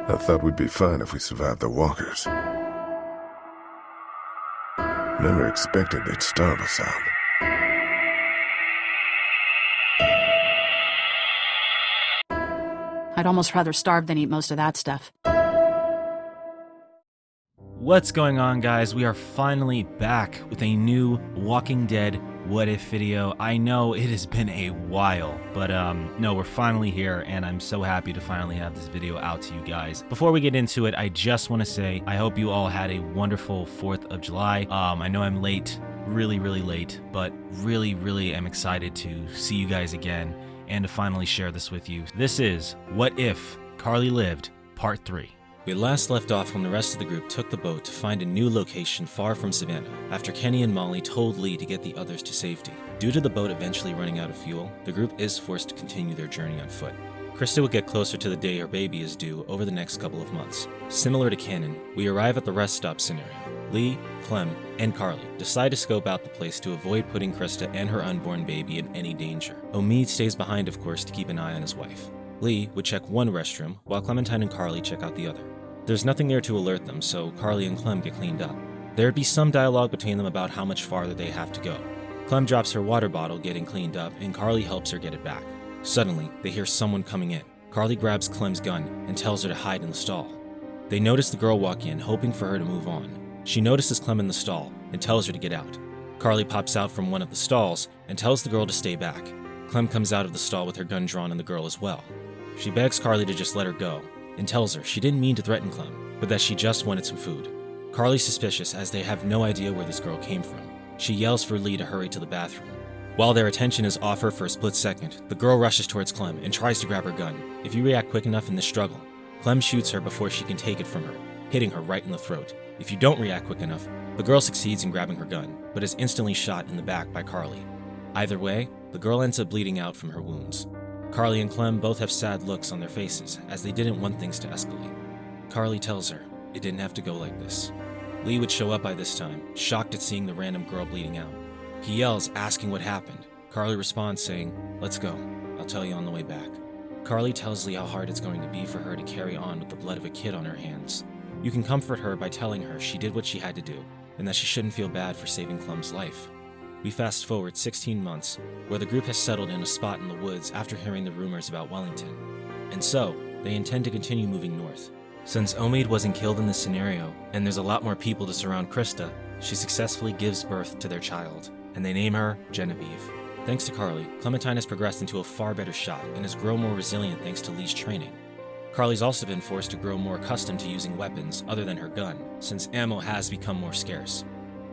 I thought we'd be fine if we survived the walkers. Never expected they'd starve us out. I'd almost rather starve than eat most of that stuff. What's going on, guys? We are finally back with a new Walking Dead What If video. I know it has been a while, but no, we're finally here, and I'm so happy to finally have this video out to you guys. Before we get into it, I just want to say I hope you all had a wonderful 4th of July. I know I'm late, really late, but really am excited to see you guys again and to finally share this with you. This is What If CARLEY Lived, Part 3. We last left off when the rest of the group took the boat to find a new location far from Savannah, after Kenny and Molly told Lee to get the others to safety. Due to the boat eventually running out of fuel, the group is forced to continue their journey on foot. Krista would get closer to the day her baby is due over the next couple of months. Similar to Cannon, we arrive at the rest stop scenario. Lee, Clem, and CARLEY decide to scope out the place to avoid putting Krista and her unborn baby in any danger. Omid stays behind, of course, to keep an eye on his wife. Lee would check one restroom, while Clementine and CARLEY check out the other. There's nothing there to alert them, so CARLEY and Clem get cleaned up. There'd be some dialogue between them about how much farther they have to go. Clem drops her water bottle getting cleaned up, and CARLEY helps her get it back. Suddenly, they hear someone coming in. CARLEY grabs Clem's gun and tells her to hide in the stall. They notice the girl walk in, hoping for her to move on. She notices Clem in the stall and tells her to get out. CARLEY pops out from one of the stalls and tells the girl to stay back. Clem comes out of the stall with her gun drawn on the girl as well. She begs CARLEY to just let her go and tells her she didn't mean to threaten Clem, but that she just wanted some food. CARLEY's suspicious as they have no idea where this girl came from. She yells for Lee to hurry to the bathroom. While their attention is off her for a split second, the girl rushes towards Clem and tries to grab her gun. If you react quick enough in this struggle, Clem shoots her before she can take it from her, hitting her right in the throat. If you don't react quick enough, the girl succeeds in grabbing her gun, but is instantly shot in the back by CARLEY. Either way, the girl ends up bleeding out from her wounds. CARLEY and Clem both have sad looks on their faces, as they didn't want things to escalate. CARLEY tells her it didn't have to go like this. Lee would show up by this time, shocked at seeing the random girl bleeding out. He yells, asking what happened. CARLEY responds saying, "Let's go, I'll tell you on the way back." CARLEY tells Lee how hard it's going to be for her to carry on with the blood of a kid on her hands. You can comfort her by telling her she did what she had to do, and that she shouldn't feel bad for saving Clem's life. We fast forward 16 months, where the group has settled in a spot in the woods after hearing the rumors about Wellington. And so, they intend to continue moving north. Since Omid wasn't killed in this scenario, and there's a lot more people to surround Krista, she successfully gives birth to their child, and they name her Genevieve. Thanks to CARLEY, Clementine has progressed into a far better shot and has grown more resilient thanks to Lee's training. CARLEY's also been forced to grow more accustomed to using weapons other than her gun, since ammo has become more scarce.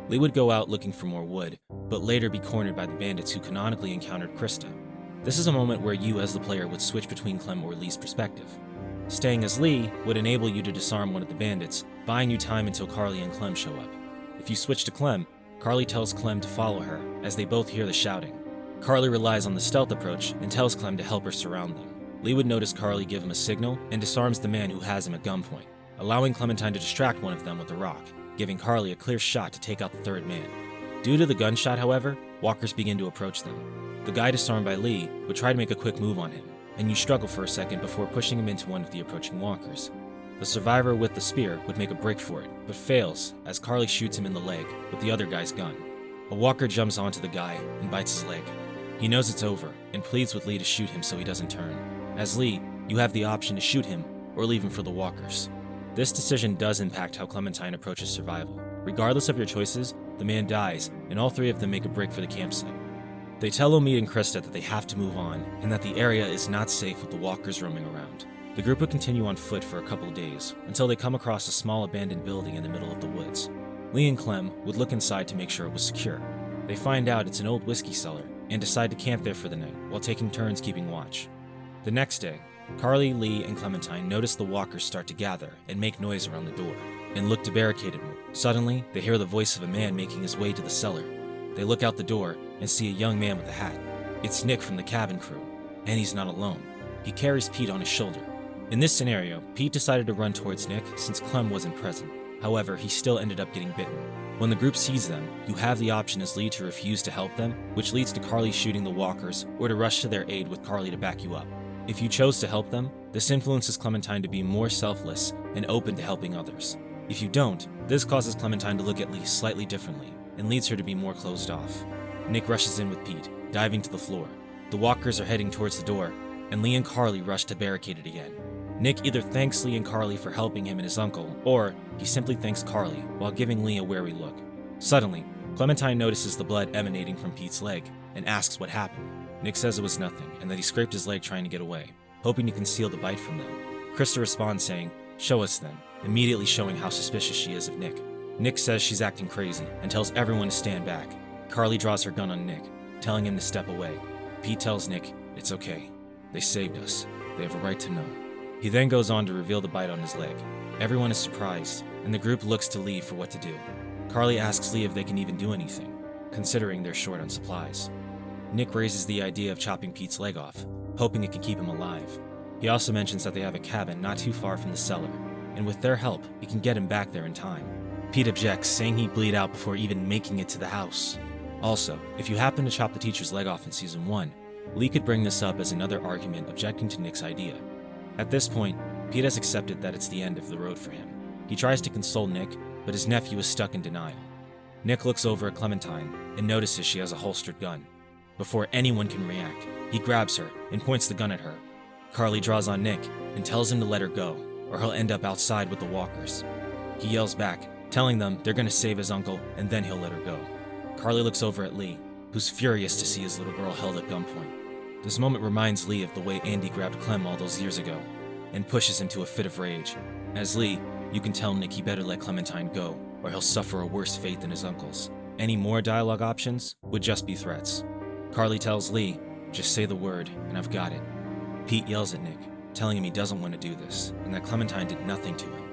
Lee would go out looking for more wood, but later be cornered by the bandits who canonically encountered Krista. This is a moment where you as the player would switch between Clem or Lee's perspective. Staying as Lee would enable you to disarm one of the bandits, buying you time until CARLEY and Clem show up. If you switch to Clem, CARLEY tells Clem to follow her, as they both hear the shouting. CARLEY relies on the stealth approach and tells Clem to help her surround them. Lee would notice CARLEY give him a signal and disarms the man who has him at gunpoint, allowing Clementine to distract one of them with a rock, giving CARLEY a clear shot to take out the third man. Due to the gunshot, however, walkers begin to approach them. The guy disarmed by Lee would try to make a quick move on him, and you struggle for a second before pushing him into one of the approaching walkers. The survivor with the spear would make a break for it, but fails as CARLEY shoots him in the leg with the other guy's gun. A walker jumps onto the guy and bites his leg. He knows it's over and pleads with Lee to shoot him so he doesn't turn. As Lee, you have the option to shoot him or leave him for the walkers. This decision does impact how Clementine approaches survival. Regardless of your choices, the man dies, and all three of them make a break for the campsite. They tell Omid and Krista that they have to move on, and that the area is not safe with the walkers roaming around. The group would continue on foot for a couple of days, until they come across a small abandoned building in the middle of the woods. Lee and Clem would look inside to make sure it was secure. They find out it's an old whiskey cellar, and decide to camp there for the night, while taking turns keeping watch. The next day, CARLEY, Lee, and Clementine notice the walkers start to gather and make noise around the door, and look to barricade it more. Suddenly, they hear the voice of a man making his way to the cellar. They look out the door and see a young man with a hat. It's Nick from the cabin crew, and he's not alone. He carries Pete on his shoulder. In this scenario, Pete decided to run towards Nick since Clem wasn't present. However, he still ended up getting bitten. When the group sees them, you have the option as Lee to refuse to help them, which leads to CARLEY shooting the walkers, or to rush to their aid with CARLEY to back you up. If you chose to help them, this influences Clementine to be more selfless and open to helping others. If you don't, this causes Clementine to look at Lee slightly differently and leads her to be more closed off. Nick rushes in with Pete, diving to the floor. The walkers are heading towards the door, and Lee and CARLEY rush to barricade it again. Nick either thanks Lee and CARLEY for helping him and his uncle, or he simply thanks CARLEY while giving Lee a wary look. Suddenly, Clementine notices the blood emanating from Pete's leg and asks what happened. Nick says it was nothing and that he scraped his leg trying to get away, hoping to conceal the bite from them. Krista responds saying, "Show us then," immediately showing how suspicious she is of Nick. Nick says she's acting crazy and tells everyone to stand back. CARLEY draws her gun on Nick, telling him to step away. Pete tells Nick, "It's okay. They saved us. They have a right to know." He then goes on to reveal the bite on his leg. Everyone is surprised, and the group looks to Lee for what to do. CARLEY asks Lee if they can even do anything, considering they're short on supplies. Nick raises the idea of chopping Pete's leg off, hoping it can keep him alive. He also mentions that they have a cabin not too far from the cellar, and with their help, he can get him back there in time. Pete objects, saying he'd bleed out before even making it to the house. Also, if you happen to chop the teacher's leg off in Season 1, Lee could bring this up as another argument objecting to Nick's idea. At this point, Pete has accepted that it's the end of the road for him. He tries to console Nick, but his nephew is stuck in denial. Nick looks over at Clementine and notices she has a holstered gun. Before anyone can react, he grabs her and points the gun at her. CARLEY draws on Nick and tells him to let her go, or he'll end up outside with the walkers. He yells back, telling them they're going to save his uncle and then he'll let her go. CARLEY looks over at Lee, who's furious to see his little girl held at gunpoint. This moment reminds Lee of the way Andy grabbed Clem all those years ago, and pushes him to a fit of rage. As Lee, you can tell Nick he better let Clementine go, or he'll suffer a worse fate than his uncle's. Any more dialogue options would just be threats. CARLEY tells Lee, "Just say the word, and I've got it." Pete yells at Nick, telling him he doesn't want to do this, and that Clementine did nothing to him.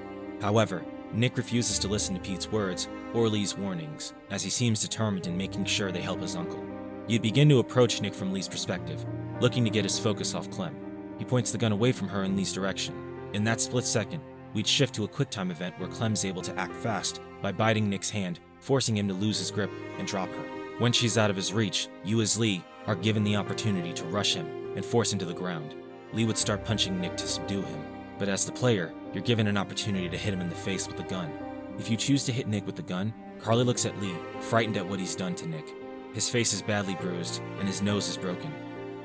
However, Nick refuses to listen to Pete's words or Lee's warnings, as he seems determined in making sure they help his uncle. You'd begin to approach Nick from Lee's perspective, looking to get his focus off Clem. He points the gun away from her in Lee's direction. In that split second, we'd shift to a QuickTime event where Clem's able to act fast by biting Nick's hand, forcing him to lose his grip and drop her. When she's out of his reach, you as Lee are given the opportunity to rush him and force him to the ground. Lee would start punching Nick to subdue him, but as the player, you're given an opportunity to hit him in the face with the gun. If you choose to hit Nick with the gun, CARLEY looks at Lee, frightened at what he's done to Nick. His face is badly bruised, and his nose is broken.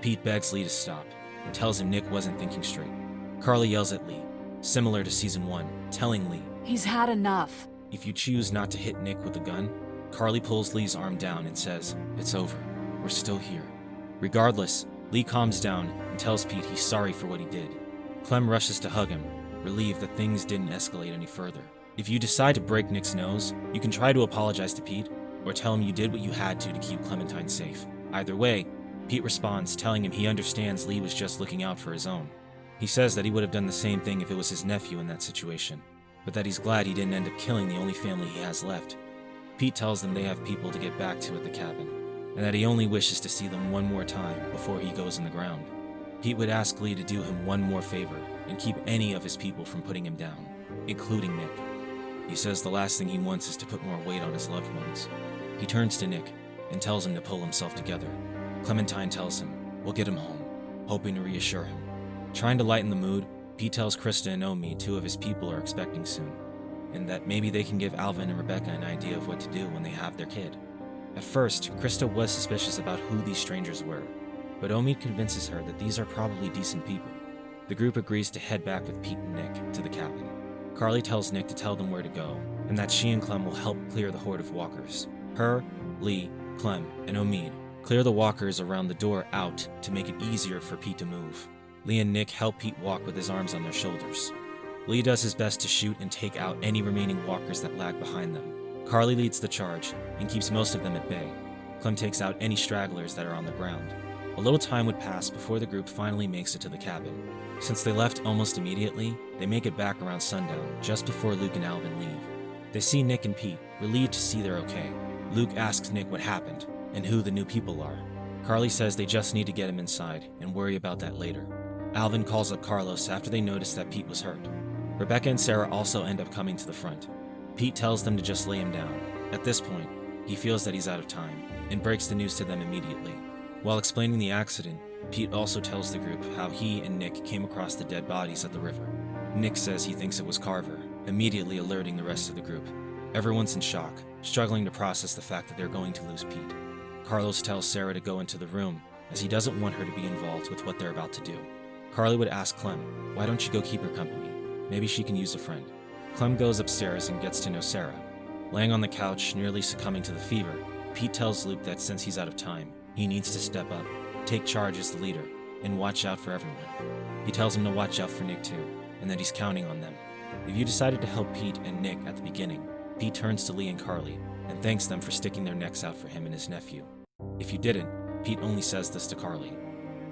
Pete begs Lee to stop, and tells him Nick wasn't thinking straight. CARLEY yells at Lee, similar to Season 1, telling Lee, He's had enough. if you choose not to hit Nick with the gun, CARLEY pulls Lee's arm down and says, "It's over. We're still here." Regardless, Lee calms down and tells Pete he's sorry for what he did. Clem rushes to hug him, relieved that things didn't escalate any further. If you decide to break Nick's nose, you can try to apologize to Pete, or tell him you did what you had to keep Clementine safe. Either way, Pete responds, telling him he understands Lee was just looking out for his own. He says that he would have done the same thing if it was his nephew in that situation, but that he's glad he didn't end up killing the only family he has left. Pete tells them they have people to get back to at the cabin, and that he only wishes to see them one more time before he goes in the ground. Pete would ask Lee to do him one more favor and keep any of his people from putting him down, including Nick. He says the last thing he wants is to put more weight on his loved ones. He turns to Nick and tells him to pull himself together. Clementine tells him, "We'll get him home," hoping to reassure him. Trying to lighten the mood, Pete tells Krista and Omi two of his people are expecting soon, and that maybe they can give Alvin and Rebecca an idea of what to do when they have their kid. At first, Krista was suspicious about who these strangers were, but Omi convinces her that these are probably decent people. The group agrees to head back with Pete and Nick to the cabin. CARLEY tells Nick to tell them where to go, and that she and Clem will help clear the horde of walkers. Her, Lee, Clem, and Omid clear the walkers around the door out to make it easier for Pete to move. Lee and Nick help Pete walk with his arms on their shoulders. Lee does his best to shoot and take out any remaining walkers that lag behind them. CARLEY leads the charge and keeps most of them at bay. Clem takes out any stragglers that are on the ground. A little time would pass before the group finally makes it to the cabin. Since they left almost immediately, they make it back around sundown, just before Luke and Alvin leave. They see Nick and Pete, relieved to see they're okay. Luke asks Nick what happened, and who the new people are. CARLEY says they just need to get him inside, and worry about that later. Alvin calls up Carlos after they notice that Pete was hurt. Rebecca and Sarah also end up coming to the front. Pete tells them to just lay him down. At this point, he feels that he's out of time, and breaks the news to them immediately. While explaining the accident, Pete also tells the group how he and Nick came across the dead bodies at the river. Nick says he thinks it was Carver, immediately alerting the rest of the group. Everyone's in shock, struggling to process the fact that they're going to lose Pete. Carlos tells Sarah to go into the room, as he doesn't want her to be involved with what they're about to do. CARLEY would ask Clem, why don't you go keep her company? Maybe she can use a friend. Clem goes upstairs and gets to know Sarah. Laying on the couch, nearly succumbing to the fever, Pete tells Luke that since he's out of time, he needs to step up, take charge as the leader, and watch out for everyone. He tells him to watch out for Nick too, and that he's counting on them. If you decided to help Pete and Nick at the beginning, Pete turns to Lee and CARLEY and thanks them for sticking their necks out for him and his nephew. If you didn't, Pete only says this to CARLEY.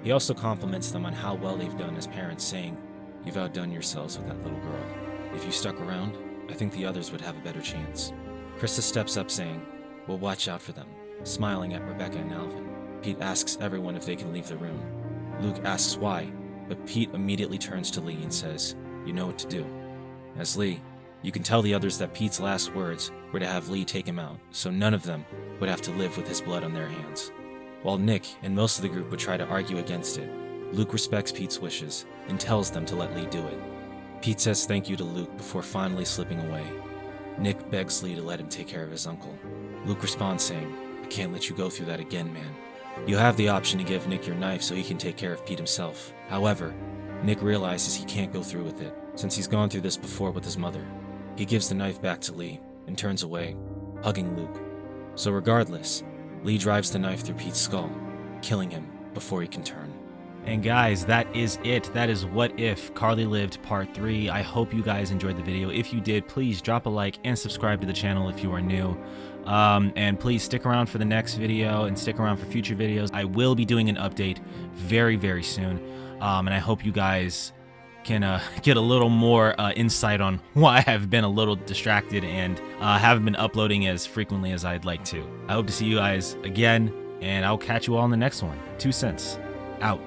He also compliments them on how well they've done as parents, saying, "You've outdone yourselves with that little girl. If you stuck around, I think the others would have a better chance." Krista steps up saying, "We'll watch out for them," smiling at Rebecca and Alvin. Pete asks everyone if they can leave the room. Luke asks why, but Pete immediately turns to Lee and says, "You know what to do." As Lee, you can tell the others that Pete's last words were to have Lee take him out, so none of them would have to live with his blood on their hands. While Nick and most of the group would try to argue against it, Luke respects Pete's wishes and tells them to let Lee do it. Pete says thank you to Luke before finally slipping away. Nick begs Lee to let him take care of his uncle. Luke responds saying, "I can't let you go through that again, man." You have the option to give Nick your knife so he can take care of Pete himself. However, Nick realizes he can't go through with it, since he's gone through this before with his mother. He gives the knife back to Lee and turns away, hugging Luke. So regardless, Lee drives the knife through Pete's skull, killing him before he can turn. And guys, that is it. That is What If CARLEY Lived Part 3. I hope you guys enjoyed the video. If you did, please drop a like and subscribe to the channel if you are new. And please stick around for the next video and stick around for future videos. I will be doing an update very, very soon. And I hope you guys can get a little more insight on why I've been a little distracted and haven't been uploading as frequently as I'd like to. I hope to see you guys again, and I'll catch you all in the next one. 2 cents. Out.